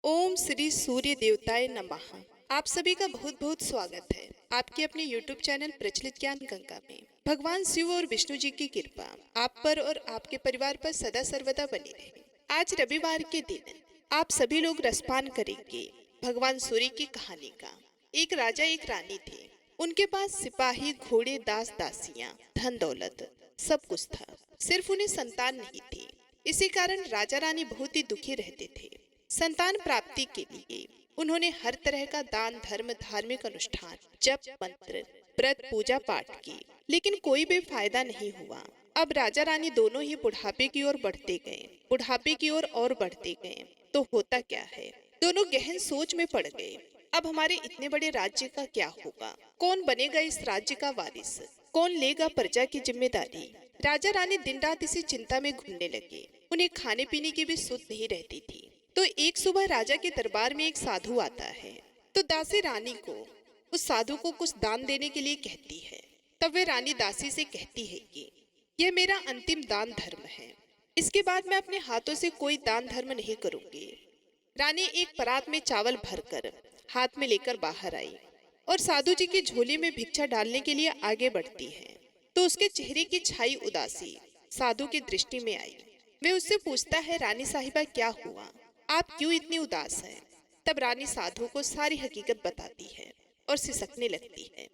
ओम श्री सूर्य देवताय नमः। आप सभी का बहुत बहुत स्वागत है आपके अपने YouTube चैनल प्रचलित ज्ञान गंगा में। भगवान शिव और विष्णु जी की कृपा आप पर और आपके परिवार पर सदा सर्वदा बनी रहे। आज रविवार के दिन आप सभी लोग रसपान करेंगे भगवान सूर्य की कहानी का। एक राजा एक रानी थे। उनके पास सिपाही, घोड़े, दास दासियां, धन दौलत सब कुछ था, सिर्फ उन्हें संतान नहीं थी। इसी कारण राजा रानी बहुत ही दुखी रहते थे। संतान प्राप्ति के लिए उन्होंने हर तरह का दान, धर्म, धार्मिक अनुष्ठान, जप, मंत्र, व्रत, पूजा पाठ की, लेकिन कोई भी फायदा नहीं हुआ। अब राजा रानी दोनों ही बुढ़ापे की ओर बढ़ते गए, बुढ़ापे की ओर और बढ़ते गए। तो होता क्या है, दोनों गहन सोच में पड़ गए। अब हमारे इतने बड़े राज्य का क्या होगा? कौन बनेगा इस राज्य का वारिस? कौन लेगा प्रजा की जिम्मेदारी? राजा रानी दिन रात इसी चिंता में घूमने लगे। उन्हें खाने पीने की भी सुध नहीं रहती थी। तो एक सुबह राजा के दरबार में एक साधु आता है। तो दासी रानी को उस साधु को कुछ दान देने के लिए कहती है। तब वे रानी दासी से कहती है कि यह मेरा अंतिम दान धर्म है, इसके बाद मैं अपने हाथों से कोई दान धर्म नहीं करूंगी। रानी एक परात में चावल भरकर हाथ में लेकर बाहर आई और साधु जी की झोली में भिक्षा डालने के लिए आगे बढ़ती है। तो उसके चेहरे की छाई उदासी साधु की दृष्टि में आई। वे उससे पूछता है, रानी साहिबा क्या हुआ, आप क्यों इतनी उदास हैं? तब रानी साधु को सारी हकीकत बताती है और सिसकने लगती है।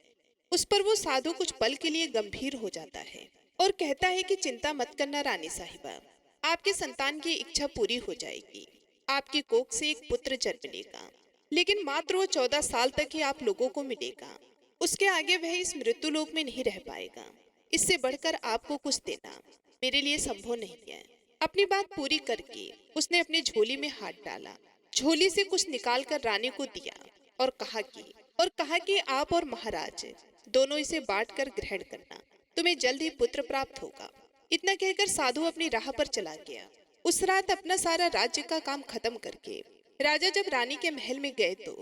उस पर वो साधु कुछ पल के लिए गंभीर हो जाता है और कहता है कि चिंता मत करना रानी साहिबा, आपके संतान की इच्छा पूरी हो जाएगी। आपकी कोख से एक पुत्र जन्म लेगा, लेकिन मात्र वो 14 साल तक ही आप लोगों को मिलेगा। उसके आगे वह इस मृत्यु लोक में नहीं रह पाएगा। इससे बढ़कर आपको कुछ देना मेरे लिए संभव नहीं है। अपनी बात पूरी करके उसने अपनी झोली में हाथ डाला, झोली से कुछ निकालकर रानी को दिया और कहा कि आप और महाराज दोनों इसे बांटकर ग्रहण करना, तुम्हें जल्द ही पुत्र प्राप्त होगा। इतना कहकर साधु अपनी राह पर चला गया। उस रात अपना सारा राज्य का काम खत्म करके राजा जब रानी के महल में गए तो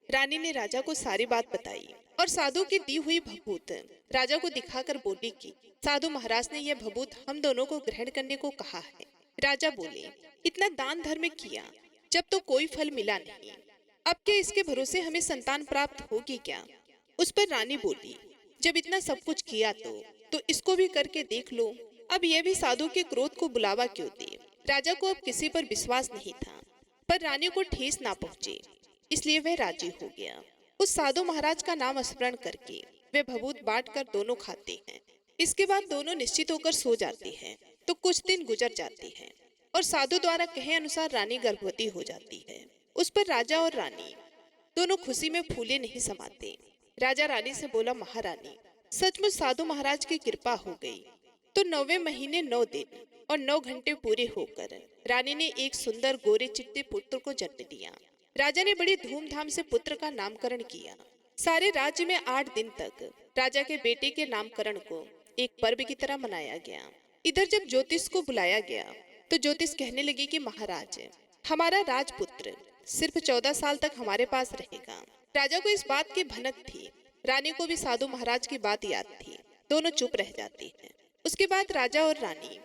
रानी ने राजा को सारी बात बताई और साधु की दी हुई भभूत राजा को दिखाकर बोली कि साधु महाराज ने यह भभूत हम दोनों को ग्रहण करने को कहा है। राजा बोले, इतना दान धर्म किया जब तो कोई फल मिला नहीं, अब क्या इसके भरोसे हमें संतान प्राप्त होगी क्या? उस पर रानी बोली, जब इतना सब कुछ किया तो इसको भी करके देख लो। अब यह भी साधु के क्रोध को बुलावा क्यों दे? राजा को अब किसी पर विश्वास नहीं था, पर रानी को ठेस ना पहुंचे, इसलिए वह राजी हो गया। उस साधु महाराज का नाम स्मरण करके वे भभूत बांट कर दोनों खाते हैं। इसके बाद दोनों निश्चित होकर सो जाते हैं। तो कुछ दिन गुजर जाते हैं और साधु द्वारा कहे अनुसार रानी गर्भवती हो जाती है। उस पर राजा और रानी दोनों खुशी में फूले नहीं समाते। राजा रानी से बोला, महारानी सचमुच साधु महाराज की कृपा हो गई। तो 9वें महीने 9 दिन और 9 घंटे पूरे होकर रानी ने एक सुंदर गोरे चिट्टे पुत्र को जन्म दिया। राजा ने बड़ी धूमधाम से पुत्र का नामकरण किया। सारे राज्य में 8 दिन तक राजा के बेटे के नामकरण को एक पर्व की तरह मनाया गया। इधर जब ज्योतिष को बुलाया गया तो ज्योतिष कहने लगी कि महाराज, हमारा राजपुत्र सिर्फ 14 साल तक हमारे पास रहेगा। राजा को इस बात की भनक थी, रानी को भी साधु महाराज की बात याद थी। दोनों चुप रह जाती हैं। उसके बाद राजा और रानी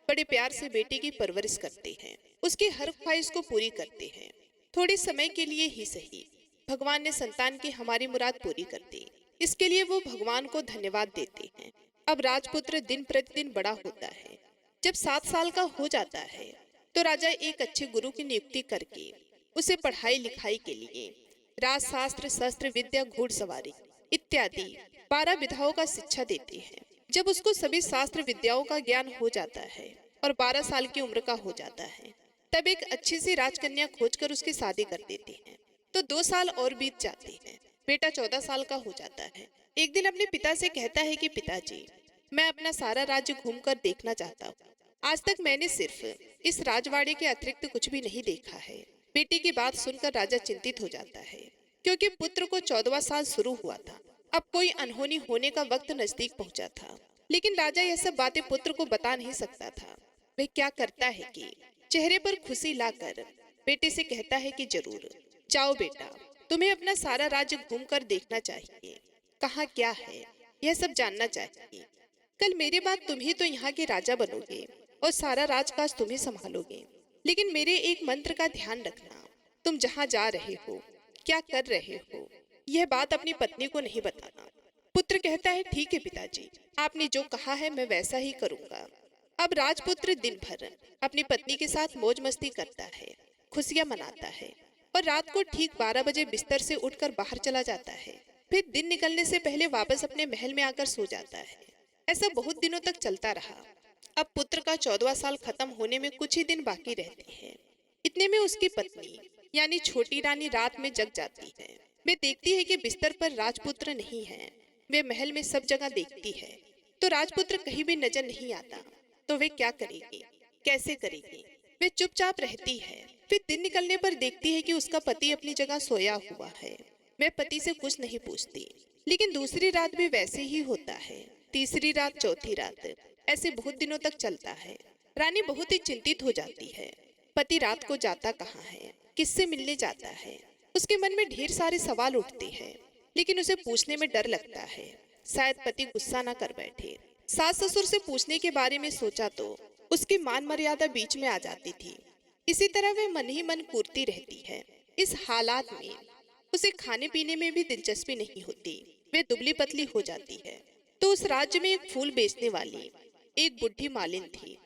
बड़े प्यार से बेटे की परवरिश करते हैं, उसकी हर ख्वाहिश को पूरी करते हैं। थोड़े समय के लिए ही सही, भगवान ने संतान की हमारी मुराद पूरी कर दी, इसके लिए वो भगवान को धन्यवाद देते हैं। अब राजपुत्र दिन प्रतिदिन बड़ा होता है। जब 7 साल का हो जाता है तो राजा एक अच्छे गुरु की नियुक्ति करके उसे पढ़ाई लिखाई के लिए राजशास्त्र, शस्त्र विद्या, घुड़सवारी इत्यादि 12 विधाओं का शिक्षा देते हैं। जब उसको सभी शास्त्र विद्याओं का ज्ञान हो जाता है और 12 साल की उम्र का हो जाता है, तब एक अच्छी सी राजकन्या खोजकर उसकी शादी कर देते हैं। तो 2 साल और बीत जाते हैं। बेटा 14 साल का हो जाता है। एक दिन अपने पिता से कहता है कि पिताजी, मैं अपना सारा राज्य घूमकर देखना चाहता हूँ। आज तक मैंने सिर्फ इस राजवाड़े के अतिरिक्त कुछ भी नहीं देखा है। बेटे की बात सुनकर राजा चिंतित हो जाता है, क्योंकि पुत्र को 14वां साल शुरू हुआ था। अब कोई अनहोनी होने का वक्त नजदीक पहुंचा था, लेकिन राजा यह सब बातें पुत्र को बता नहीं सकता था। वह क्या करता है कि चेहरे पर खुशी लाकर बेटे से कहता है कि जरूर जाओ बेटा, तुम्हें अपना सारा राज्य घूमकर देखना चाहिए। कहाँ क्या है यह सब जानना चाहिए। कल मेरे बाद तुम ही तो यहाँ के राजा बनोगे और सारा राजकाज तुम ही संभालोगे, लेकिन मेरे एक मंत्र का ध्यान रखना, तुम जहाँ जा रहे हो, क्या कर रहे हो, यह बात अपनी पत्नी को नहीं बताना। पुत्र कहता है, ठीक है पिताजी, आपने जो कहा है मैं वैसा ही करूंगा। अब राजपुत्र दिन भर अपनी पत्नी के साथ मौज मस्ती करता है, खुशियां मनाता है और रात को ठीक 12 बजे बिस्तर से उठकर बाहर चला जाता है। फिर दिन निकलने से पहले वापस अपने महल में आकर सो जाता है। ऐसा बहुत दिनों तक चलता रहा। अब पुत्र का 14वां साल खत्म होने में कुछ ही दिन बाकी रहते हैं। इतने में उसकी पत्नी यानी छोटी रानी रात में जग जाती है। वे देखती है कि बिस्तर पर राजपुत्र नहीं है। वे महल में सब जगह देखती है तो राजपुत्र कहीं भी नजर नहीं आता। तो वे क्या करेगी, कैसे करेगी? वे चुपचाप रहती है। फिर दिन निकलने पर देखती है कि उसका पति अपनी जगह सोया हुआ है। वे पति से कुछ नहीं पूछती। लेकिन दूसरी रात भी वैसे ही होता है, तीसरी रात, चौथी रात, ऐसे बहुत दिनों तक चलता है। रानी बहुत ही चिंतित हो जाती है। पति रात को जाता कहाँ है, किससे मिलने जाता है? उसके मन में ढेर सारे सवाल उठते हैं, लेकिन उसे पूछने में डर लगता है, शायद पति गुस्सा ना कर बैठे। सास ससुर से पूछने के बारे में सोचा तो उसकी मान मर्यादा बीच में आ जाती थी। इसी तरह वे मन ही मन कूरती रहती है। इस हालात में उसे खाने पीने में भी दिलचस्पी नहीं होती। वे दुबली पतली हो जाती है। तो उस राज्य में एक फूल बेचने वाली एक बुढ़ी मालिन थी।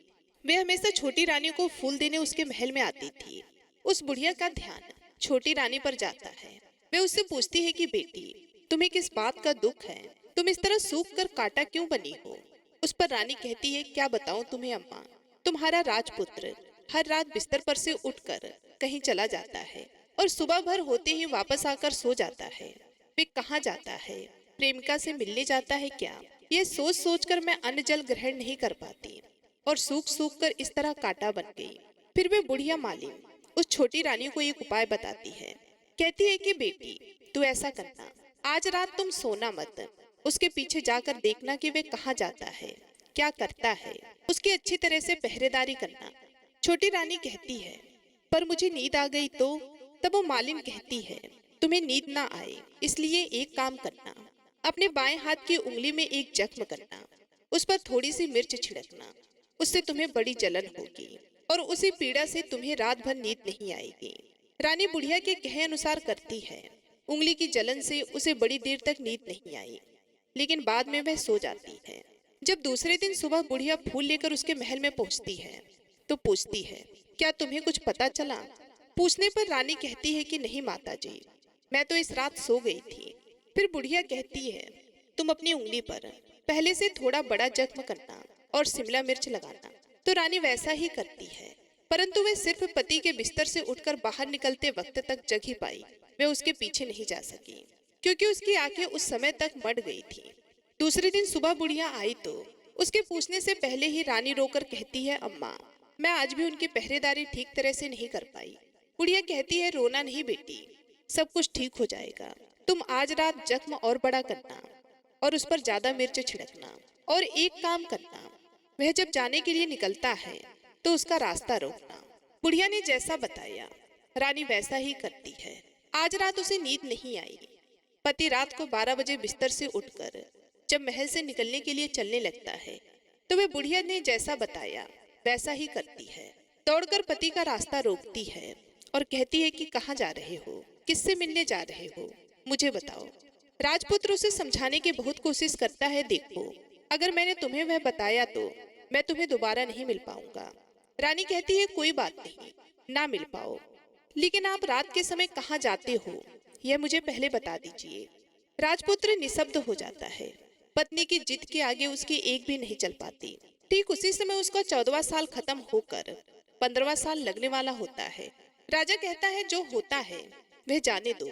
वे हमेशा छोटी रानी को फूल देने उसके महल में आती थी। उस बुढ़िया का ध्यान छोटी रानी पर जाता है। वे उससे पूछती है कि बेटी, तुम्हें किस बात का दुख है? तुम इस तरह सूख कर कांटा क्यों बनी हो? उस पर रानी कहती है, क्या बताऊं तुम्हें अम्मा, तुम्हारा राजपुत्र हर रात बिस्तर पर से उठकर कहीं चला जाता है और सुबह भर होते ही वापस आकर सो जाता है। वे कहाँ जाता है? प्रेमिका से मिलने जाता है क्या? ये सोच सोच कर मैं अन्न जल ग्रहण नहीं कर पाती और सूख सूख कर इस तरह कांटा बन गई। फिर वे बुढ़िया मालिन उस छोटी रानी को एक उपाय बताती है। कहती है कि बेटी, तू ऐसा करना, आज रात तुम सोना मत, उसके पीछे जाकर देखना कि वे कहाँ जाता है, क्या करता है, उसकी अच्छी तरह से पहरेदारी करना। छोटी रानी कहती है, पर मुझे नींद आ गई तो? तब वो मालिन कहती है, तुम्हें नींद ना आए इसलिए एक काम करना, अपने बाएं हाथ की उंगली में एक जख्म करना, उस पर थोड़ी सी मिर्च छिड़कना, उससे तुम्हें बड़ी जलन होगी और उसी पीड़ा से तुम्हें रात भर नींद नहीं आएगी। रानी बुढ़िया के कहे अनुसार करती है। उंगली की जलन से उसे बड़ी देर तक नींद नहीं आई, लेकिन बाद में वह सो जाती है। जब दूसरे दिन सुबह बुढ़िया फूल लेकर उसके महल में पहुंचती है तो पूछती है, क्या तुम्हें कुछ पता चला? पूछने पर रानी कहती है कि नहीं माताजी, मैं तो इस रात सो गई थी। फिर बुढ़िया कहती है, तुम अपनी उंगली पर पहले से थोड़ा बड़ा जख्म करना और शिमला मिर्च लगाना। तो रानी वैसा ही करती है, परंतु वह सिर्फ पति के बिस्तर से उठकर बाहर निकलते वक्त तक जग ही पाई। वे उसके पीछे नहीं जा सकी क्योंकि उसकी आंखें उस समय तक मड़ गई थी। दूसरे दिन सुबह बुढ़िया आई तो उसके पूछने से पहले ही रानी रोकर कहती है, अम्मा, मैं आज भी उनकी पहरेदारी ठीक तरह से नहीं कर पाई। बुढ़िया कहती है, रोना नहीं बेटी, सब कुछ ठीक हो जाएगा। तुम आज रात जख्म और बड़ा करना और उस पर ज्यादा मिर्च छिड़कना और एक काम करना, वह जब जाने के लिए निकलता है तो उसका रास्ता रोकना। बुढ़िया ने जैसा बताया रानी वैसा ही करती है। आज रात उसे नींद नहीं आई। पति रात को 12 बजे बिस्तर से उठकर जब महल से निकलने के लिए चलने लगता है तो वह बुढ़िया ने जैसा बताया वैसा ही करती है। दौड़कर पति का रास्ता रोकती है और कहती है कि कहाँ जा रहे हो, किससे मिलने जा रहे हो, मुझे बताओ। राजपुत्र उसे समझाने की बहुत कोशिश करता है, देखो अगर मैंने तुम्हें वह बताया तो मैं तुम्हें दोबारा नहीं मिल पाऊंगा। रानी कहती है, कोई बात नहीं, ना मिल पाओ, लेकिन आप रात के समय कहाँ जाते हो यह मुझे पहले बता दीजिए। राजपुत्र निशब्द हो जाता है। पत्नी की जिद के आगे उसकी एक भी नहीं चल पाती। ठीक उसी समय उसका 14वां साल खत्म होकर 15वां साल लगने वाला होता है। राजा कहता है, जो होता है वह जाने दो।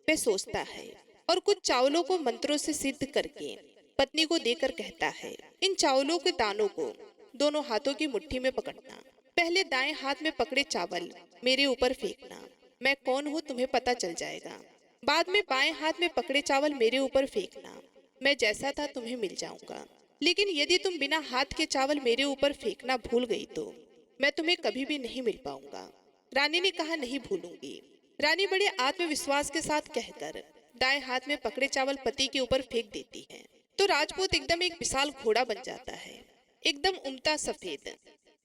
वह सोचता है और कुछ चावलों को मंत्रों से सिद्ध करके पत्नी को देकर कहता है, इन चावलों के दानों को दोनों हाथों की मुट्ठी में पकड़ना। पहले दाएं हाथ में पकड़े चावल मेरे ऊपर फेंकना, मैं कौन हूँ तुम्हें पता चल जाएगा। बाद में बाएं हाथ में पकड़े चावल मेरे ऊपर फेंकना, मैं जैसा था तुम्हें मिल जाऊंगा। लेकिन यदि तुम बिना हाथ के चावल मेरे ऊपर फेंकना भूल गई तो मैं तुम्हें कभी भी नहीं मिल पाऊंगा। रानी ने कहा, नहीं भूलूंगी। रानी बड़े आत्मविश्वास के साथ कहकर दाएं हाथ में पकड़े चावल पति के ऊपर फेंक देती है तो राजपूत एकदम एक विशाल घोड़ा बन जाता है, एकदम उमता सफेद,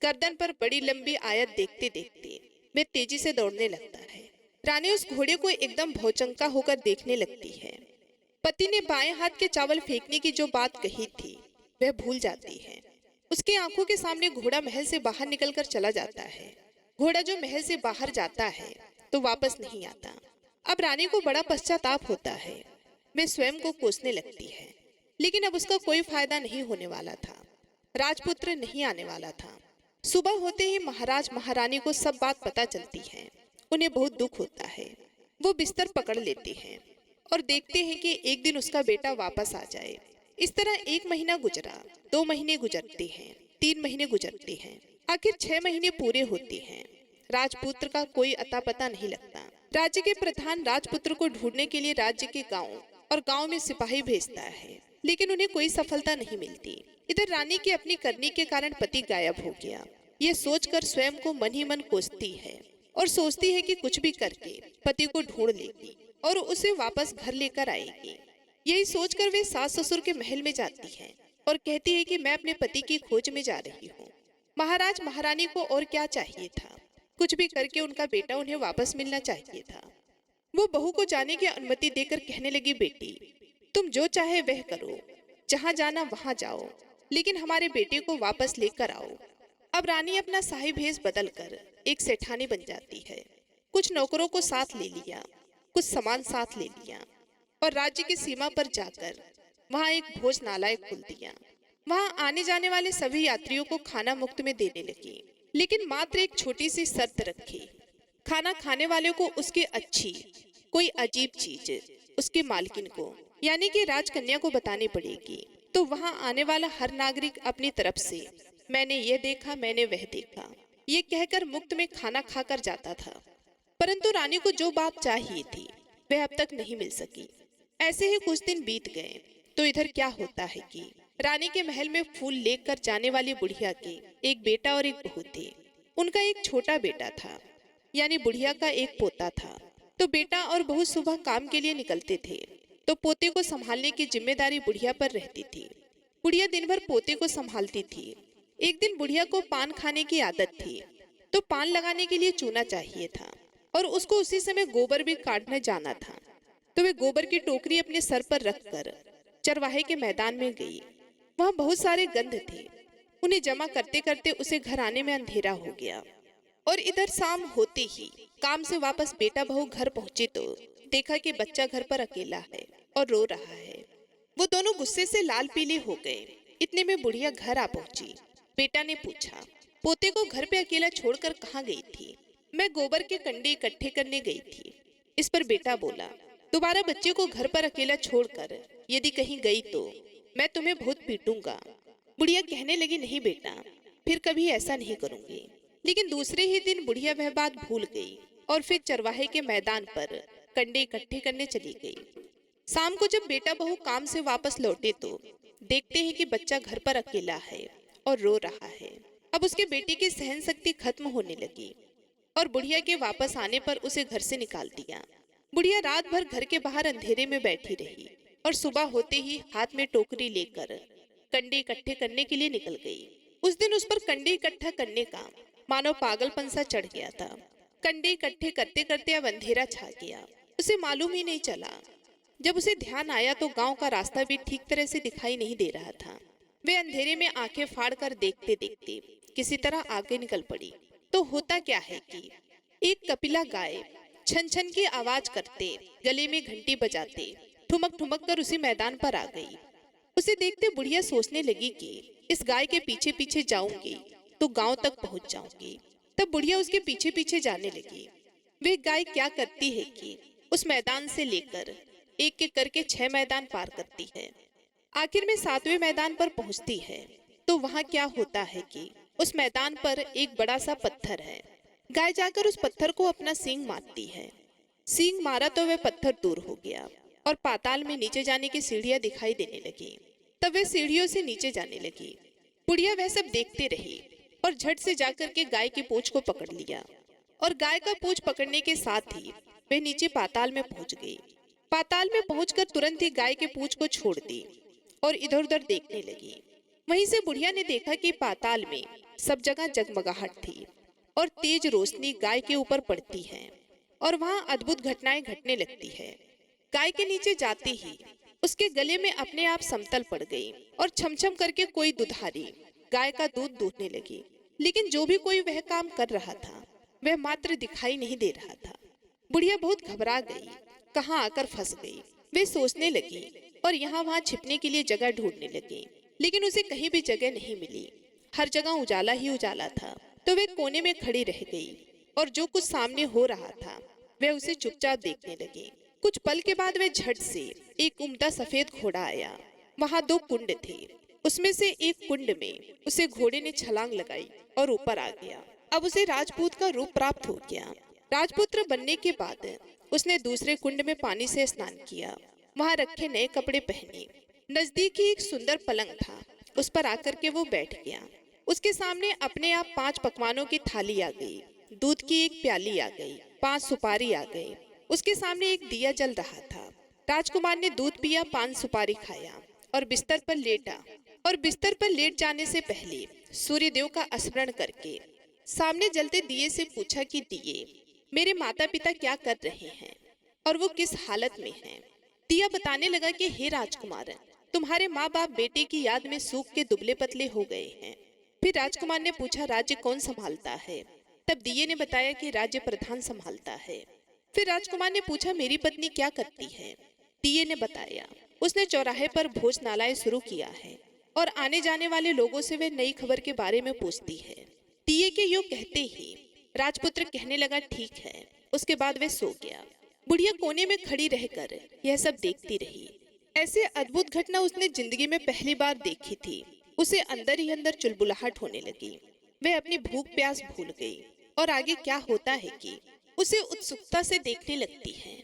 गर्दन पर बड़ी लंबी आयत देखते देखते वे तेजी से दौड़ने लगता है। रानी उस घोड़े को एकदम भौचंका होकर देखने लगती है। पति ने बाएं हाथ के चावल फेंकने की जो बात कही थी वह भूल जाती है। उसकी आंखों के सामने घोड़ा महल से बाहर निकलकर चला जाता है। घोड़ा जो महल से बाहर जाता है तो वापस नहीं आता। अब रानी को बड़ा पश्चाताप होता है। वह स्वयं को कोसने लगती है, लेकिन अब उसका कोई फायदा नहीं होने वाला था। राजपुत्र नहीं आने वाला था। सुबह होते ही महाराज महारानी को सब बात पता चलती है। उन्हें बहुत दुख होता है। वो बिस्तर पकड़ लेते हैं और देखते हैं कि एक दिन उसका बेटा वापस आ जाए। इस तरह 1 महीना गुजरा, 2 महीने गुजरते हैं, 3 महीने गुजरते हैं, आखिर 6 महीने पूरे होते हैं। राजपुत्र का कोई अता पता नहीं लगता। राज्य के प्रधान राजपुत्र को ढूंढने के लिए राज्य के गांव और गांव में सिपाही भेजता है, लेकिन उन्हें कोई सफलता नहीं मिलती। इधर रानी की अपनी करनी के कारण पति गायब हो गया। ये सोचकर स्वयं को मन ही मन कोसती है और सोचती है कि कुछ भी करके पति को ढूंढ लेगी और उसे वापस घर लेकर आएगी। यही सोचकर वे सास ससुर के महल में जाती है और कहती है कि मैं अपने पति की खोज में जा रही हूँ। महाराज महारानी को और क्या चाहिए था, कुछ भी करके उनका बेटा उन्हें वापस मिलना चाहिए था। वो बहू को जाने की अनुमति देकर कहने लगी, बेटी तुम जो चाहे वह करो, जहाँ जाना वहाँ जाओ, लेकिन हमारे बेटे को वापस लेकर आओ। अब रानी अपना शाही भेष बदलकर एक सेठानी बन जाती है। कुछ नौकरों को साथ ले लिया, कुछ सामान साथ ले लिया और राज्य की सीमा पर जाकर वहां एक भोजनालय खोल दिया। वहां आने जाने वाले सभी यात्रियों को खाना मुफ्त में देने लगी, लेकिन मात्र एक छोटी सी शर्त रखी। खाना खाने वाले को उसकी अच्छी कोई अजीब चीज उसके मालकिन को यानी कि राजकन्या को बतानी पड़ेगी। तो वहां आने वाला हर नागरिक अपनी तरफ से मैंने ये देखा, मैंने वह देखा, ये कहकर मुफ्त में खाना खाकर जाता था। परंतु रानी को जो बात चाहिए थी वह अब तक नहीं मिल सकी। ऐसे ही कुछ दिन बीत गए तो इधर क्या होता है कि रानी के महल में फूल लेकर जाने वाली बुढ़िया के एक बेटा और एक बहू थे। उनका एक छोटा बेटा था, यानी बुढ़िया का एक पोता था। तो बेटा और बहू सुबह काम के लिए निकलते थे तो पोते को संभालने की जिम्मेदारी बुढ़िया पर रहती थी। बुढ़िया दिन भर पोते को संभालती थी। एक दिन बुढ़िया को पान खाने की आदत थी, तो पान लगाने के लिए चूना चाहिए था और उसको उसी समय गोबर भी काटने जाना था। तो वे गोबर की टोकरी अपने सर पर रखकर चरवाहे के मैदान में गई। वहाँ बहुत सारे गंध थे। उन्हें जमा करते करते उसे घर आने में अंधेरा हो गया और इधर शाम होते ही काम से वापस बेटा बहू घर पहुंचे तो देखा कि बच्चा घर पर अकेला है और रो रहा है। वो दोनों गुस्से से लाल पीले हो गए। इतने में बुढ़िया घर आ पहुंची। बेटा ने पूछा, पोते को घर पे अकेला छोड़कर कहाँ गई थी? मैं गोबर के कंडे इकट्ठे करने गई थी। इस पर बेटा बोला, दोबारा बच्चे को घर पर अकेला छोड़कर यदि कहीं गई तो मैं तुम्हें बहुत पीटूंगा। बुढ़िया कहने लगी, नहीं बेटा, फिर कभी ऐसा नहीं करूंगी। लेकिन दूसरे ही दिन बुढ़िया वह बात भूल गई और फिर चरवाहे के मैदान पर कंडे इकट्ठे करने चली गई। शाम को जब बेटा बहू काम से वापस लौटे तो देखते हैं कि बच्चा घर पर अकेला है और रो रहा है। अब उसके बेटे की सहन शक्ति खत्म होने लगी और बुढ़िया के वापस आने पर उसे घर से निकाल दिया। बुढ़िया रात भर घर के बाहर अंधेरे में बैठी रही और सुबह होते ही हाथ में टोकरी लेकर कंडे इकट्ठे करने के लिए निकल गई। उस दिन उस पर कंडे इकट्ठा करने का मानो पागलपन सा चढ़ गया था। कंडे इकट्ठे करते करते अब अंधेरा छा गया। उसे मालूम ही नहीं चला। जब उसे ध्यान आया तो गांव का रास्ता भी ठीक तरह से दिखाई नहीं दे रहा था। वे अंधेरे में आंखें फाड़कर देखते देखते किसी तरह आगे निकल पड़ी। तो होता क्या है कि एक कपिला गाय छन छन की आवाज करते, गले में घंटी बजाते ठुमक ठुमक कर उसी मैदान पर आ गई। उसे देखते बुढ़िया सोचने लगी कि इस गाय के पीछे पीछे जाऊंगी तो गांव तक पहुंच जाऊंगी। तब बुढ़िया उसके पीछे पीछे जाने लगी। वे गाय क्या करती है कि उस मैदान से लेकर एक एक करके 6 मैदान पार करती है। आखिर में 7वें मैदान पर पहुंचती है तो वहां क्या होता है कि उस मैदान पर एक बड़ा सा पत्थर है। गाय जाकर उस पत्थर को अपना सींग मारती है। सींग मारा तो वह पत्थर दूर हो गया और पाताल में नीचे जाने की सीढ़ियां दिखाई देने लगी। तब वह सीढ़ियों से नीचे जाने लगी। बुढ़िया वह सब देखते रही और झट से जाकर के गाय की पूंछ को पकड़ लिया और गाय का पूंछ पकड़ने के साथ ही वह नीचे पाताल में पहुंच गई। पाताल में पहुंचकर तुरंत ही गाय के पूंछ को छोड़ दी और इधर उधर देखने लगी। वहीं से बुढ़िया ने देखा कि पाताल में सब जगह जगमगाहट थी और तेज रोशनी गाय के ऊपर पड़ती है। और वहाँ अद्भुत घटनाएं घटने लगती है। गाय के नीचे जाते ही उसके गले में अपने आप समतल पड़ गई और छमछम करके कोई दुधारी गाय का दूध दूहने लगी। लेकिन जो भी कोई वह काम कर रहा था वह मात्र दिखाई नहीं दे रहा था। बुढ़िया बहुत घबरा गई, कहाँ आकर फंस गई। वे सोचने लगी और यहाँ वहाँ छिपने के लिए जगह ढूंढने लगी, लेकिन उसे कहीं भी जगह नहीं मिली। हर जगह उजाला ही उजाला था। तो वे कोने में खड़ी रह गई और जो कुछ सामने हो रहा था वह उसे चुपचाप देखने लगी। कुछ पल के बाद वह झट से एक उम्दा सफेद घोड़ा आया। वहाँ दो कुंड थे, उसमें से एक कुंड में उसे घोड़े ने छलांग लगाई और ऊपर आ गया। अब उसे राजपूत का रूप प्राप्त हो गया। राजपुत्र बनने के बाद उसने दूसरे कुंड में पानी से स्नान किया, वहाँ रखे नए कपड़े पहने। नजदीक ही एक सुंदर पलंग था, उस पर आकर के वो बैठ गया। उसके सामने अपने आप 5 पकवानों की थाली आ गई, दूध की एक प्याली आ गई, 5 सुपारी आ गई। उसके सामने एक दिया जल रहा था। राजकुमार ने दूध पिया, 5 सुपारी खाया और बिस्तर पर लेटा। और बिस्तर पर लेट जाने से पहले सूर्य देव का स्मरण करके सामने जलते दिए से पूछा कि दिए, मेरे माता पिता क्या कर रहे हैं और वो किस हालत में हैं? दिया बताने लगा कि हे राजकुमार, तुम्हारे माँ बाप बेटे की याद में सूख के दुबले पतले हो गए हैं। फिर राजकुमार ने पूछा, राज्य कौन संभालता है? तब दिये ने बताया कि राज्य प्रधान संभालता है। फिर राजकुमार ने पूछा, मेरी पत्नी क्या करती है? दिये ने बताया, उसने चौराहे पर भोजनालय शुरू किया है और आने जाने वाले लोगों से वे नई खबर के बारे में पूछती है। दिये के यूं कहते ही राजपुत्र कहने लगा, ठीक है। उसके बाद वह सो गया। बुढ़िया कोने में खड़ी रहकर यह सब देखती रही। ऐसे अद्भुत घटना उसने जिंदगी में पहली बार देखी थी। उसे अंदर ही अंदर चुलबुलाहट होने लगी। वह अपनी भूख प्यास भूल गई और आगे क्या होता है कि उसे उत्सुकता से देखने लगती है।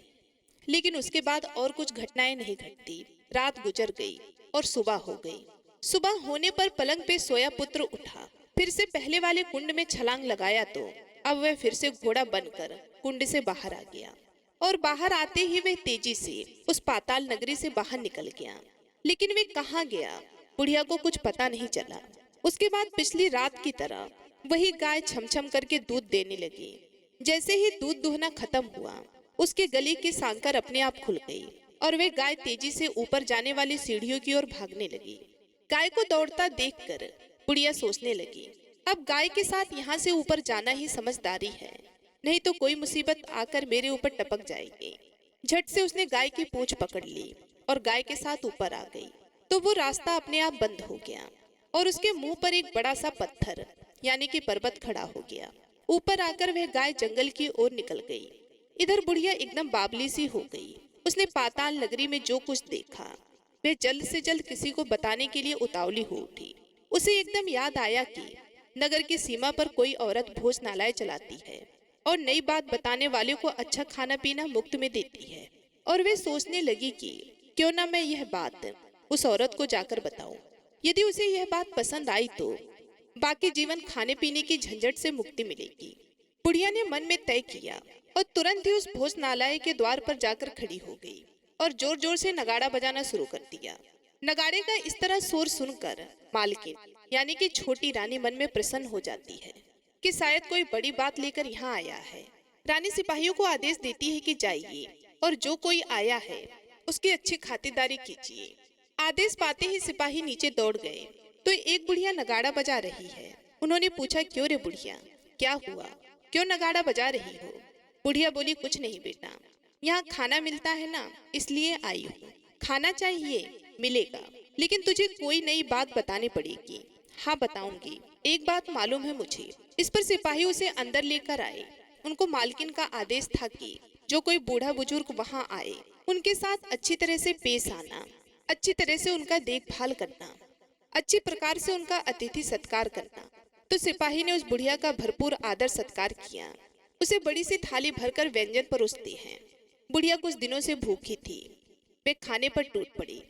लेकिन उसके बाद और कुछ घटनाएं नहीं घटती। रात गुजर गई और सुबह हो गई। सुबह होने पर पलंग पे सोया पुत्र उठा, फिर से पहले वाले कुंड में छलांग लगाया तो अब वह फिर से घोड़ा बनकर कुंड से बाहर आ गया और बाहर आते ही वह तेजी से उस पाताल नगरी से बाहर निकल गया। लेकिन वे कहाँ गया, बुढ़िया को कुछ पता नहीं चला। उसके बाद पिछली रात की तरह वही गाय छमछम करके दूध देने लगी। जैसे ही दूध दुहना खत्म हुआ, उसके गले की सांकर अपने आप खुल गई और वे गाय तेजी से ऊपर जाने वाली सीढ़ियों की ओर भागने लगी। गाय को दौड़ता देखकर बुढ़िया सोचने लगी, अब गाय के साथ यहाँ से ऊपर जाना ही समझदारी है, नहीं तो कोई मुसीबत आकर मेरे ऊपर टपक जाएगी। झट से उसने गाय की पूंछ पकड़ ली और गाय के साथ ऊपर आ गई। तो वो रास्ता अपने आप बंद हो गया और उसके मुंह पर एक बड़ा सा पत्थर यानी कि पर्वत खड़ा हो गया। ऊपर आकर वह गाय जंगल की ओर निकल गई। इधर बुढ़िया एकदम बावली सी हो गई। उसने पाताल नगरी में जो कुछ देखा वह जल्द से जल्द किसी को बताने के लिए उतावली हो उठी। उसे एकदम याद आया कि नगर की सीमा पर कोई औरत भोजनालय चलाती है और नई बात बताने वाले को अच्छा खाना पीना मुफ्त में देती है। और वे सोचने लगी कि क्यों ना मैं यह बात उस औरत को जाकर बताऊं। यदि उसे यह बात पसंद आई तो बाकी जीवन खाने पीने की झंझट से मुक्ति मिलेगी। बुढ़िया ने मन में तय किया और तुरंत ही उस भोजनालय के द्वार पर जाकर खड़ी हो गई और जोर जोर से नगाड़ा बजाना शुरू कर दिया। नगाड़े का इस तरह शोर सुनकर मालकिन यानी कि छोटी रानी मन में प्रसन्न हो जाती है कि शायद कोई बड़ी बात लेकर यहाँ आया है। रानी सिपाहियों को आदेश देती है कि जाइए और जो कोई आया है उसकी अच्छी खातिरदारी कीजिए। आदेश पाते ही सिपाही नीचे दौड़ गए तो एक बुढ़िया नगाड़ा बजा रही है। उन्होंने पूछा, क्यों रे बुढ़िया, क्या हुआ, क्यों नगाड़ा बजा रही हो? बुढ़िया बोली, कुछ नहीं बेटा, यहाँ खाना मिलता है ना, इसलिए आई हूँ। खाना चाहिए, मिलेगा, लेकिन तुझे कोई नई बात बतानी पड़ेगी। हाँ बताऊंगी, एक बात मालूम है मुझे। इस पर सिपाही उसे अंदर लेकर आए। उनको मालकिन का आदेश था कि जो कोई बूढ़ा बुजुर्ग वहाँ आए उनके साथ अच्छी तरह से पेश आना, अच्छी तरह से उनका देखभाल करना, अच्छी प्रकार से उनका अतिथि सत्कार करना। तो सिपाही ने उस बुढ़िया का भरपूर आदर सत्कार किया। उसे बड़ी सी थाली भरकर व्यंजन परोसते हैं। बुढ़िया कुछ दिनों से भूखी थी, वे खाने पर टूट पड़ी।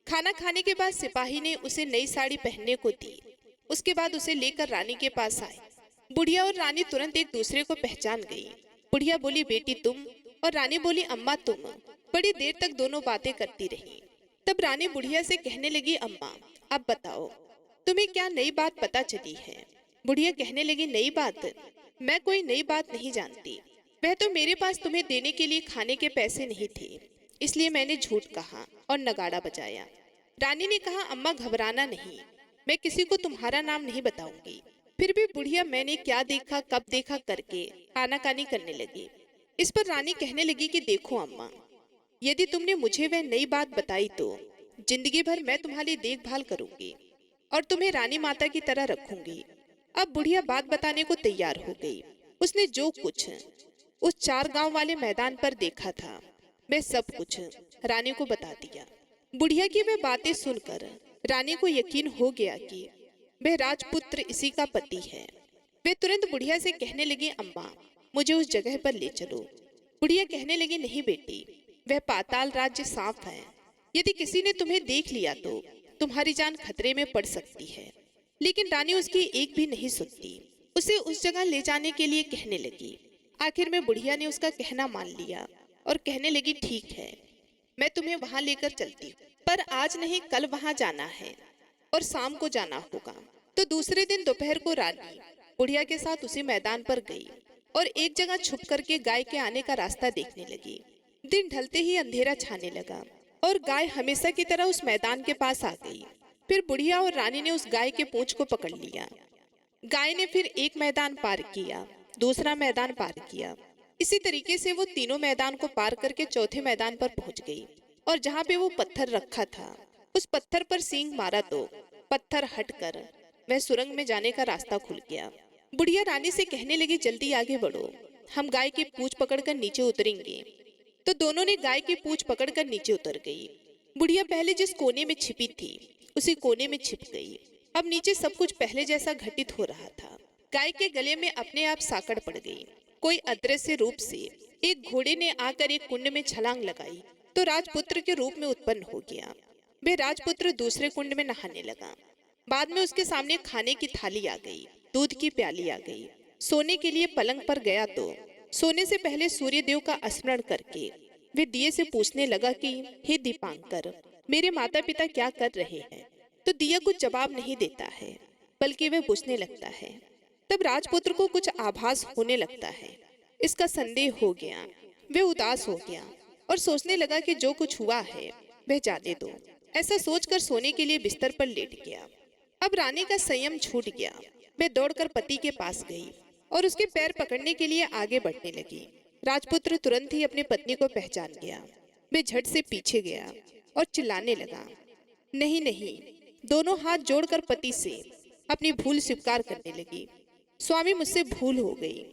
खाना खाने के बाद सिपाही ने उसे नई साड़ी पहनने को दी। उसके बाद उसे लेकर रानी के पास आए। बुढ़िया और रानी तुरंत एक दूसरे को पहचान गई। बुढ़िया बोली, बेटी तुम? और रानी बोली, अम्मा तुम? बड़ी देर तक दोनों बातें करती रही। तब रानी बुढ़िया से कहने लगी, अम्मा अब बताओ तुम्हें क्या नई बात पता चली है? बुढ़िया कहने लगी, नई बात? मैं कोई नई बात नहीं जानती। वह तो मेरे पास तुम्हें देने के लिए खाने के पैसे नहीं थे, इसलिए मैंने झूठ कहा और नगाड़ा बजाया। रानी ने कहा, अम्मा घबराना नहीं, मैं किसी को तुम्हारा नाम नहीं बताऊंगी। फिर भी बुढ़िया मैंने क्या देखा कब देखा करके आनाकानी करने लगी। इस पर रानी कहने लगी कि देखो अम्मा, यदि तुमने मुझे वह नई बात बताई तो जिंदगी भर मैं तुम्हारी देखभाल करूंगी और तुम्हें रानी माता की तरह रखूंगी। अब बुढ़िया बात बताने को तैयार हो गई। उसने जो कुछ उस 4 गांव वाले मैदान पर देखा था वह सब कुछ रानी को बता दिया। बुढ़िया की वह बातें सुनकर रानी को यकीन हो गया कि वह राजपुत्र इसी का पति है। वे तुरंत बुढ़िया से कहने लगी, अम्मा मुझे उस जगह पर ले चलो। बुढ़िया कहने लगी, नहीं बेटी, वह पाताल राज्य साफ है। यदि किसी ने तुम्हें देख लिया तो तुम्हारी जान खतरे में पड़ सकती है। लेकिन रानी उसकी एक भी नहीं सुनती, उसे उस जगह ले जाने के लिए कहने लगी। आखिर में बुढ़िया ने उसका कहना मान लिया और कहने लगी, ठीक है, मैं तुम्हें वहां लेकर चलती हूँ, पर आज नहीं कल वहां जाना है और शाम को जाना होगा। तो दूसरे दिन दोपहर को रानी बुढ़िया के साथ उसी मैदान पर गई और एक जगह छुप करके गाय के आने का रास्ता देखने लगी। दिन ढलते ही अंधेरा छाने लगा और गाय हमेशा की तरह उस मैदान के पास आ गई। फिर बुढ़िया और रानी ने उस गाय के पूंछ को पकड़ लिया। गाय ने फिर एक मैदान पार किया, दूसरा मैदान पार किया। इसी तरीके से वो तीनों मैदान को पार करके चौथे मैदान पर पहुंच गई और जहाँ पे वो पत्थर रखा था उस पत्थर पर सींग मारा तो पत्थर हटकर वह सुरंग में जाने का रास्ता खुल गया। बुढ़िया रानी से कहने लगी, जल्दी आगे बढ़ो, हम गाय की पूंछ पकड़कर नीचे उतरेंगे। तो दोनों ने गाय की पूंछ पकड़कर नीचे उतर गई। बुढ़िया पहले जिस कोने में छिपी थी उसी कोने में छिप गई। अब नीचे सब कुछ पहले जैसा घटित हो रहा था। गाय के गले में अपने आप साकड़ पड़ गई। कोई अदृश्य रूप से एक घोड़े ने आकर एक कुंड में छलांग लगाई तो राजपुत्र के रूप में उत्पन्न हो गया। वह राजपुत्र दूसरे कुंड में नहाने लगा। बाद में उसके सामने खाने की थाली आ गई, दूध की प्याली आ गई। सोने के लिए पलंग पर गया तो सोने से पहले सूर्य देव का स्मरण करके वे दिए से पूछने लगा कि हे दीपांकर, मेरे माता पिता क्या कर रहे हैं? तो दिया कुछ जवाब नहीं देता है, बल्कि वह बुझने लगता है। तब राजपुत्र को कुछ आभास होने लगता है। इसका संदेह हो गया। वह उदास हो गया और सोचने लगा कि जो कुछ हुआ है वह जाने दो। ऐसा सोचकर सोने के लिए बिस्तर पर लेट गया। अब रानी का संयम छूट गया। वह दौड़कर पति के पास गई और उसके पैर पकड़ने के लिए आगे बढ़ने लगी। राजपुत्र तुरंत ही अपनी पत्नी को पहचान गया। वह झट से पीछे गया और चिल्लाने लगा, नहीं नहीं। दोनों हाथ जोड़कर पति से अपनी भूल स्वीकार करने लगी। स्वामी, मुझसे भूल हो गई।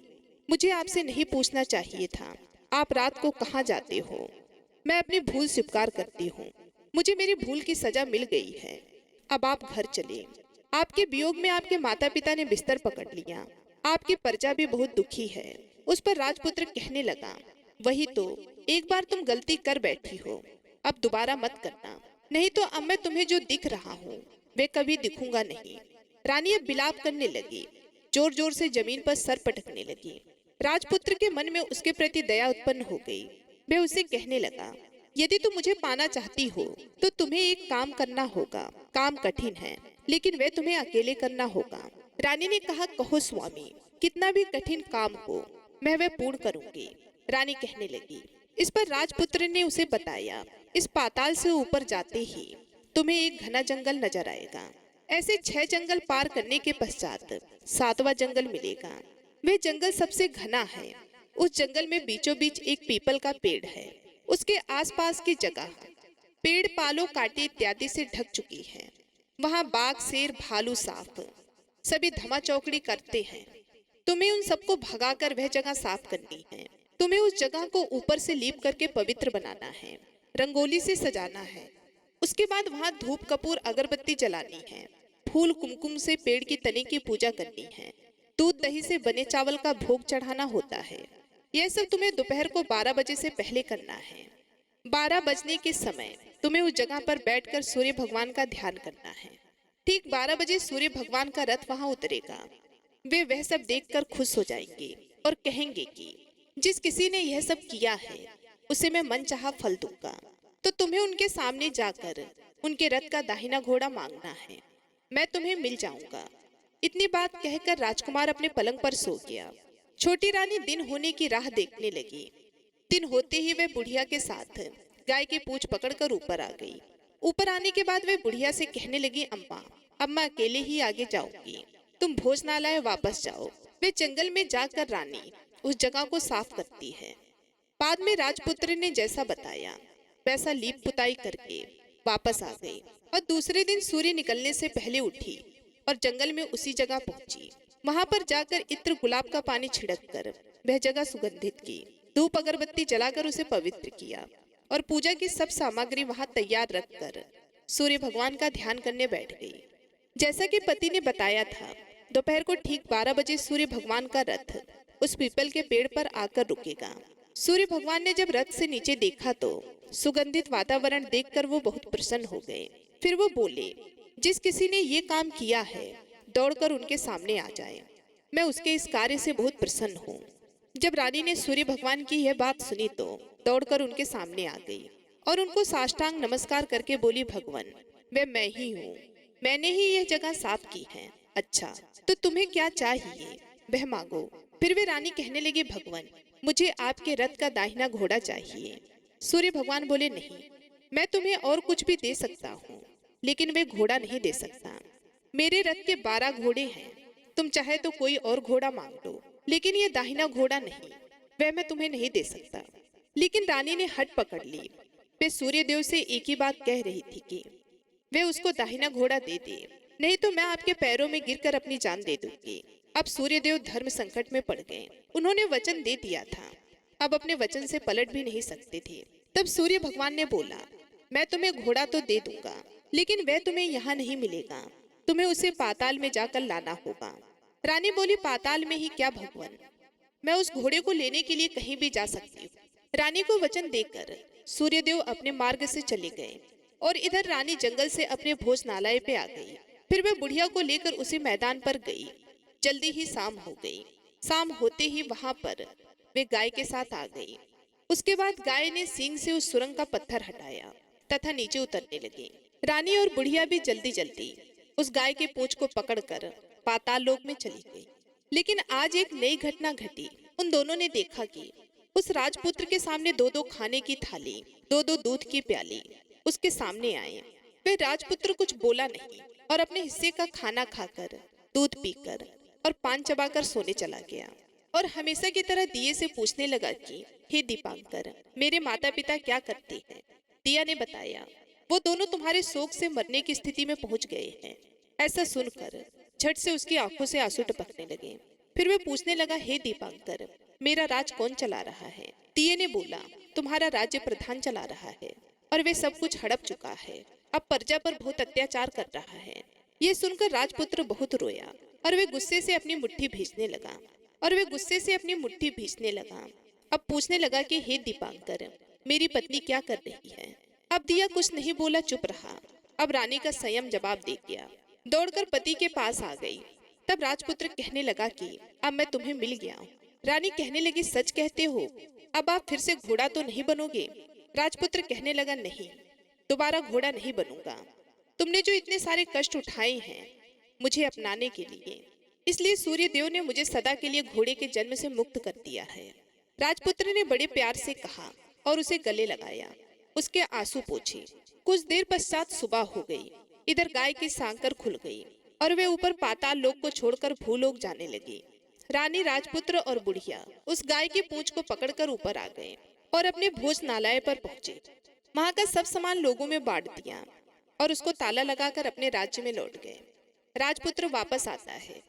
मुझे आपसे नहीं पूछना चाहिए था, आप रात को कहाँ जाते हो? मैं अपनी भूल स्वीकार करती हूँ। मुझे मेरी भूल की सजा मिल गई है। अब आप घर चले। आपके वियोग में आपके माता पिता ने बिस्तर पकड़ लिया। आपकी प्रजा भी बहुत दुखी है। उस पर राजपुत्र कहने लगा, वही तो, एक बार तुम गलती कर बैठी हो, अब दोबारा मत करना, नहीं तो अब मैं तुम्हें जो दिख रहा हूँ वे कभी दिखूंगा नहीं। रानी अब विलाप करने लगी, जोर जोर से जमीन पर सर पटकने लगी। राजपुत्र के मन में उसके प्रति दया उत्पन्न हो गई। वह उसे कहने लगा, यदि तुम मुझे पाना चाहती हो तो तुम्हें एक काम करना होगा। काम कठिन है, लेकिन वह तुम्हें अकेले करना होगा। रानी ने कहा, कहो स्वामी, कितना भी कठिन काम हो मैं वह पूर्ण करूंगी। रानी कहने लगी। इस पर राजपुत्र ने उसे बताया, इस पाताल से ऊपर जाते ही तुम्हें एक घना जंगल नजर आएगा। ऐसे 6 जंगल पार करने के पश्चात 7वां जंगल मिलेगा। वह जंगल सबसे घना है। उस जंगल में बीचों बीच एक पीपल का पेड़ है। उसके आसपास की जगह पेड़ पालों, कांटे इत्यादि से ढक चुकी है। वहां बाघ, शेर, भालू, सांप सभी धमा चौकड़ी करते हैं। तुम्हें उन सबको भगाकर वह जगह साफ करनी है। तुम्हें उस जगह को ऊपर से लीप करके पवित्र बनाना है, रंगोली से सजाना है। उसके बाद वहां धूप, कपूर, अगरबत्ती जलानी है। फूल, कुमकुम से पेड़ की तने की पूजा करनी है। दूध दही से बने चावल का भोग चढ़ाना होता है। यह सब तुम्हें दोपहर को 12 बजे से पहले करना है। 12 बजने के समय तुम्हें उस जगह पर बैठकर सूर्य भगवान का ध्यान करना है। ठीक 12 बजे सूर्य भगवान का रथ वहां उतरेगा। वे वह सब देखकर खुश हो जाएंगे और कहेंगे कि जिस किसी ने यह सब किया है उसे मैं मनचाहा फल दूंगा। तो तुम्हें उनके सामने जाकर उनके रथ का दाहिना घोड़ा मांगना है, मैं तुम्हें मिल जाऊंगा। इतनी बात कहकर राजकुमार अपने पलंग पर सो गया। छोटी रानी दिन होने की राह देखने लगी। दिन होते ही वह बुढ़िया के साथ गाय की पूंछ पकड़कर ऊपर आ गई। ऊपर आने के बाद वह बुढ़िया से कहने लगी, अम्मा, अब मैं अकेले ही आगे जाऊंगी, तुम भोजनालय वापस जाओ। वे जंगल में जाकर रानी उस जगह को साफ करती है। बाद में राजपुत्र ने जैसा बताया वैसा लीप पुताई करके वापस आ गई और दूसरे दिन सूर्य निकलने से पहले उठी और जंगल में उसी जगह पहुंची। वहां पर जाकर इत्र गुलाब का पानी छिड़क कर वह जगह सुगंधित की, धूप अगरबत्ती जलाकर उसे पवित्र किया और पूजा की सब सामग्री वहां तैयार रखकर सूर्य भगवान का ध्यान करने बैठ गई। जैसा कि पति ने बताया था, दोपहर को ठीक 12 बजे सूर्य भगवान का रथ उस पीपल के पेड़ पर आकर रुकेगा। सूर्य भगवान ने जब रथ से नीचे देखा तो सुगंधित वातावरण देखकर वो बहुत प्रसन्न हो गए। फिर वो बोले, जिस किसी ने ये काम किया है दौड़कर उनके सामने आ जाए, मैं उसके इस कार्य से बहुत प्रसन्न हूँ। जब रानी ने सूर्य भगवान की यह बात सुनी तो दौड़कर उनके सामने आ गई और उनको साष्टांग नमस्कार करके बोली, भगवान, वह मैं ही हूँ, मैंने ही यह जगह साफ की है। अच्छा, तो तुम्हें क्या चाहिए वह मांगो। फिर वे रानी कहने लगी, भगवान, मुझे आपके रथ का दाहिना घोड़ा चाहिए। सूर्य भगवान बोले, नहीं, मैं तुम्हें और कुछ भी दे सकता हूँ, लेकिन वे घोड़ा नहीं दे सकता। मेरे रथ के 12 घोड़े हैं, तुम चाहे तो कोई और घोड़ा मांग लो, लेकिन ये दाहिना घोड़ा नहीं, वह मैं तुम्हें नहीं दे सकता। लेकिन रानी ने हट पकड़ ली। वे सूर्यदेव से एक ही बात कह रही थी कि वे उसको दाहिना घोड़ा दे दे, नहीं तो मैं आपके पैरों में गिरकर अपनी जान दे दूंगी। अब सूर्यदेव धर्म संकट में पड़ गए। उन्होंने वचन दे दिया था, अब अपने वचन से पलट भी नहीं सकते थे। तब सूर्य भगवान ने बोला, मैं तुम्हें घोड़ा तो दे दूंगा, लेकिन वह तुम्हें यहाँ नहीं मिलेगा, तुम्हें उसे पाताल में जाकर लाना होगा। रानी बोली, पाताल में ही क्या भगवान, मैं उस घोड़े को लेने के लिए कहीं भी जा सकती हूँ। रानी को वचन देकर सूर्यदेव अपने मार्ग से चले गए और इधर रानी जंगल से अपने भोजनालय पे आ गई। फिर वह बुढ़िया को लेकर उसी मैदान पर गई। जल्दी ही शाम हो गई। शाम होते ही वहां पर वे गाय के साथ आ गई। उसके बाद गाय ने सींग से उस सुरंग का पत्थर हटाया तथा नीचे उतरने लगी। रानी और बुढ़िया भी जल्दी जल्दी उस गाय के पूंछ को पकड़कर पाताल लोक में चली गई। लेकिन आज एक नई घटना घटी। उन दोनों ने देखा कि उस राजपुत्र के सामने 2-2 खाने की थाली, 2-2 दूध की प्याली उसके सामने आए। वे राजपुत्र कुछ बोला नहीं और अपने हिस्से का खाना खाकर, दूध पीकर और पान चबाकर सोने चला गया और हमेशा की तरह दिए से पूछने लगा कि हे दीपांकर, मेरे माता पिता क्या करते हैं। दिया ने बताया, वो दोनों तुम्हारे शोक से मरने की स्थिति में पहुंच गए हैं। ऐसा सुनकर झट से उसकी आंखों से आंसू टपकने लगे। फिर वह पूछने लगा, हे दीपांकर, मेरा राज कौन चला रहा है। दिये ने बोला, तुम्हारा राज्य प्रधान चला रहा है और वे सब कुछ हड़प चुका है, अब प्रजा पर बहुत अत्याचार कर रहा है। ये सुनकर राजपुत्र बहुत रोया और वे गुस्से से अपनी मुट्ठी भींचने लगा। अब पूछने लगा कि हे दीपांकर, मेरी पत्नी क्या कर रही है। अब दिया कुछ नहीं बोला, चुप रहा। अब रानी का संयम जवाब दे दिया। दौड़कर पति के पास आ गई। तब राजपुत्र कहने लगा कि अब मैं तुम्हें मिल गया हूँ। रानी कहने लगी, सच कहते हो, अब आप फिर से घोड़ा तो नहीं बनोगे। राजपुत्र कहने लगा, नहीं, दोबारा घोड़ा नहीं बनूंगा। तुमने जो इतने सारे कष्ट उठाए हैं मुझे अपनाने के लिए, इसलिए सूर्यदेव ने मुझे सदा के लिए घोड़े के जन्म से मुक्त कर दिया है। राजपुत्र ने बड़े प्यार से कहा और उसे गले लगाया, उसके आंसू पोंछे। कुछ देर पश्चात सुबह हो गई। इधर गाय की सांकर खुल गई और वे ऊपर पाताल लोक को छोड़कर भूलोक जाने लगी। रानी, राजपुत्र और बुढ़िया उस गाय की पूंछ को पकड़कर ऊपर आ गए और अपने भोजनालय पर पहुंचे। वहां का सब सामान लोगों में बांट दिया और उसको ताला लगाकर अपने राज्य में लौट गए। राजपुत्र वापस आता है।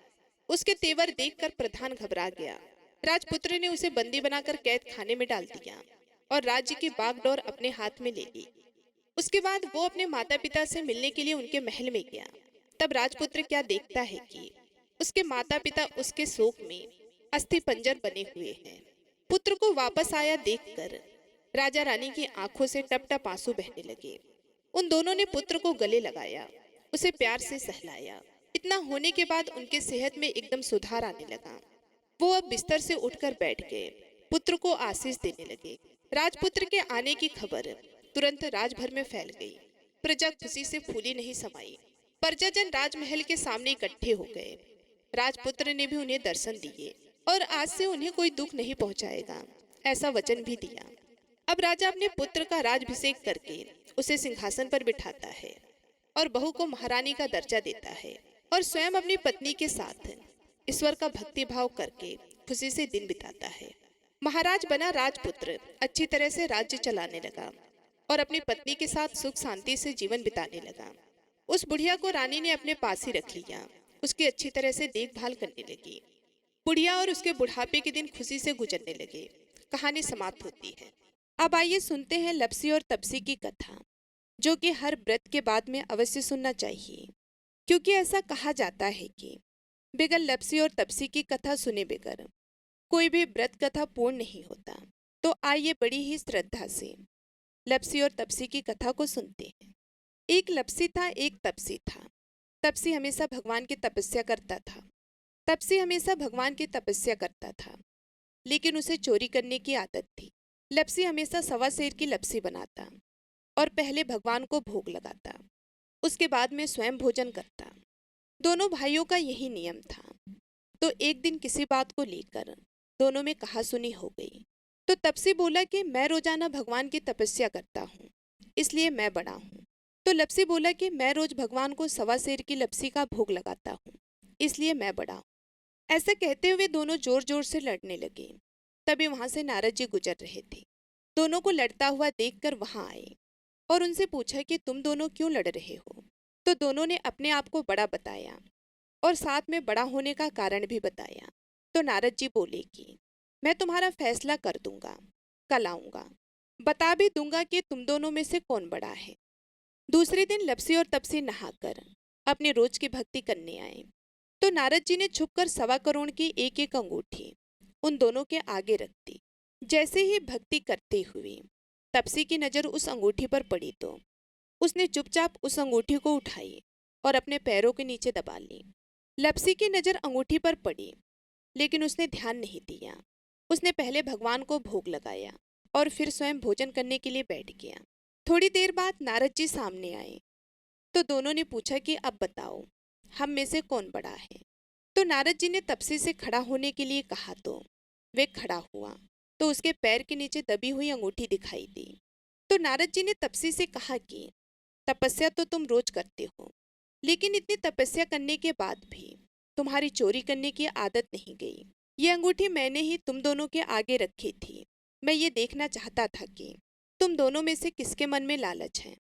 उसके तेवर देखकर प्रधान घबरा गया। राजपुत्र ने उसे बंदी बनाकर कैद खाने में डाल दिया और राज्य की बागडोर अपने हाथ में ले ली। उसके बाद वो अपने माता पिता से मिलने के लिए उनके महल में गया। तब राजपुत्र क्या देखता है कि उसके माता पिता उसके शोक में अस्थि पंजर बने हुए हैं। पुत्र को वापस आया देखकर राजा रानी की आंखों से टप टप आंसू बहने लगे। उन दोनों ने पुत्र को गले लगाया, उसे प्यार से सहलाया। इतना होने के बाद उनके सेहत में एकदम सुधार आने लगा। वो अब बिस्तर से उठकर बैठ गए, पुत्र को आशीष देने लगे। राजपुत्र के आने की खबर तुरंत राजभर में फैल गई। प्रजा खुशी से फूली नहीं समाई। प्रजाजन राजमहल के सामने इकट्ठे हो गए। राजपुत्र ने भी उन्हें दर्शन दिए। और आज से उन्हें कोई दुख नहीं पहुंचाएगा, ऐसा वचन भी दिया। अब राजा अपने पुत्र का राजाभिषेक करके उसे सिंहासन पर बिठाता है और बहू को महारानी का दर्जा देता है और स्वयं अपनी पत्नी के साथ ईश्वर का भक्ति भाव करके खुशी से दिन बिताता है। महाराज बना राजपुत्र अच्छी तरह से राज्य चलाने लगा और अपनी पत्नी के साथ सुख शांति से जीवन बिताने लगा। उस बुढ़िया को रानी ने अपने पास ही रख लिया, उसकी अच्छी तरह से देखभाल करने लगी। बुढ़िया और उसके बुढ़ापे के दिन खुशी से गुजरने लगे। कहानी समाप्त होती है। अब आइए सुनते हैं लप्सी और तपसी की कथा, जो कि हर व्रत के बाद में अवश्य सुनना चाहिए, क्योंकि ऐसा कहा जाता है कि बगैर लप्सी और तपसी की कथा सुने बगैर कोई भी व्रत कथा पूर्ण नहीं होता। तो आइए बड़ी ही श्रद्धा से लप्सी और तपसी की कथा को सुनते हैं। एक लप्सी था, एक तपसी था। तपसी हमेशा भगवान की तपस्या करता था। तपसी हमेशा भगवान की तपस्या करता था, लेकिन उसे चोरी करने की आदत थी। लप्सी हमेशा सवा सेर की लप्सी बनाता और पहले भगवान को भोग लगाता, उसके बाद में स्वयं भोजन करता। दोनों भाइयों का यही नियम था। तो एक दिन किसी बात को लेकर दोनों में कहासुनी हो गई। तो तपसी बोला कि मैं रोजाना भगवान की तपस्या करता हूँ, इसलिए मैं बड़ा हूँ। तो लप्सी बोला कि मैं रोज भगवान को सवा सेर की लप्सी का भोग लगाता हूँ, इसलिए मैं बड़ा हूँ। ऐसा कहते हुए दोनों जोर जोर से लड़ने लगे। तभी वहां से नारद जी गुजर रहे थे। दोनों को लड़ता हुआ देखकर वहां आए और उनसे पूछा कि तुम दोनों क्यों लड़ रहे हो। तो दोनों ने अपने आप को बड़ा बताया और साथ में बड़ा होने का कारण भी बताया। तो नारद जी बोले कि मैं तुम्हारा फैसला कर दूंगा, कल आऊंगा, बता भी दूंगा कि तुम दोनों में से कौन बड़ा है। दूसरे दिन लप्सी और तपसी नहाकर अपनी रोज की भक्ति करने आए। तो नारद जी ने छुपकर 1.25 करोड़ की एक एक अंगूठी उन दोनों के आगे रख दी। जैसे ही भक्ति करते हुए तपसी की नजर उस अंगूठी पर पड़ी तो उसने चुपचाप उस अंगूठी को उठाई और अपने पैरों के नीचे दबा ली। लप्सी की नजर अंगूठी पर पड़ी, लेकिन उसने ध्यान नहीं दिया। उसने पहले भगवान को भोग लगाया और फिर स्वयं भोजन करने के लिए बैठ गया। थोड़ी देर बाद नारद जी सामने आए। तो दोनों ने पूछा कि अब बताओ, हम में से कौन बड़ा है। तो नारद जी ने तपसी से खड़ा होने के लिए कहा तो वे खड़ा हुआ। तो उसके पैर के नीचे दबी हुई अंगूठी दिखाई दी। तो नारद जी ने तपसी से कहा कि तपस्या तो तुम रोज करते हो, लेकिन इतनी तपस्या करने के बाद भी तुम्हारी चोरी करने की आदत नहीं गई। ये अंगूठी मैंने ही तुम दोनों के आगे रखी थी। मैं ये देखना चाहता था कि तुम दोनों में से किसके मन में लालच है।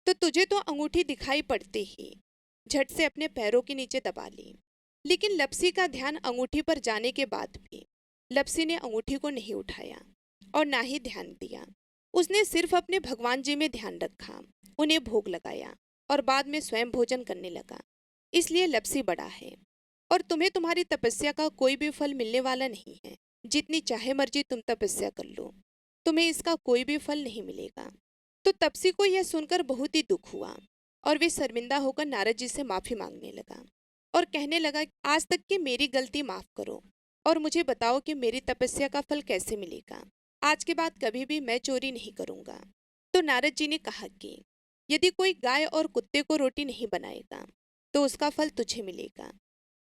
तो तुझे तो अंगूठी दिखाई पड़ते ही झट से अपने पैरों के नीचे दबा ली। लेकिन लप्सी का ध्यान अंगूठी पर जाने के बाद भी लप्सी ने अंगूठी को नहीं उठाया और ना ही ध्यान दिया। उसने सिर्फ अपने भगवान जी में ध्यान रखा, उन्हें भोग लगाया और बाद में स्वयं भोजन करने लगा। इसलिए लप्सी बड़ा है और तुम्हें तुम्हारी तपस्या का कोई भी फल मिलने वाला नहीं है। जितनी चाहे मर्जी तुम तपस्या कर लो, तुम्हें इसका कोई भी फल नहीं मिलेगा। तो तपसी को यह सुनकर बहुत ही दुख हुआ और वे शर्मिंदा होकर नारद जी से माफी मांगने लगा और कहने लगा, आज तक की मेरी गलती माफ करो और मुझे बताओ कि मेरी तपस्या का फल कैसे मिलेगा। आज के बाद कभी भी मैं चोरी नहीं करूंगा। तो नारद जी ने कहा कि यदि कोई गाय और कुत्ते को रोटी नहीं बनाएगा तो उसका फल तुझे मिलेगा।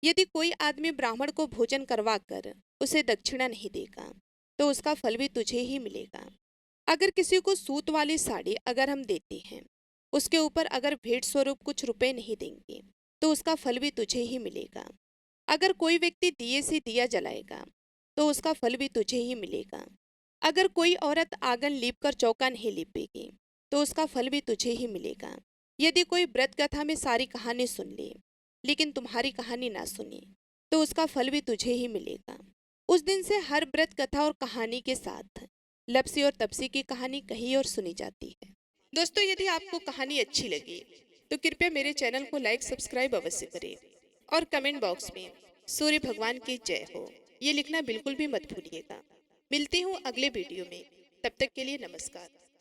यदि कोई आदमी ब्राह्मण को भोजन करवा कर उसे दक्षिणा नहीं देगा तो उसका फल भी तुझे ही मिलेगा। अगर किसी को सूत वाली साड़ी अगर हम देते हैं, उसके ऊपर अगर भेंट स्वरूप कुछ रुपए नहीं देंगे तो उसका फल भी तुझे ही मिलेगा। अगर कोई व्यक्ति दिए से दिया जलाएगा तो उसका फल भी तुझे ही मिलेगा। अगर कोई औरत आंगन लीप कर चौका नहीं लीपेगी तो उसका फल भी तुझे ही मिलेगा। यदि कोई व्रत कथा में सारी कहानी सुन ले लेकिन तुम्हारी कहानी ना सुने तो उसका फल भी तुझे ही मिलेगा। उस दिन से हर व्रत कथा और कहानी के साथ लप्सी और तपसी की कहानी कही और सुनी जाती है। दोस्तों, यदि आपको कहानी अच्छी लगी तो कृपया मेरे चैनल को लाइक सब्सक्राइब अवश्य करें और कमेंट बॉक्स में सूर्य भगवान की जय हो ये लिखना बिल्कुल भी मत भूलिएगा। मिलती हूँ अगले वीडियो में, तब तक के लिए नमस्कार।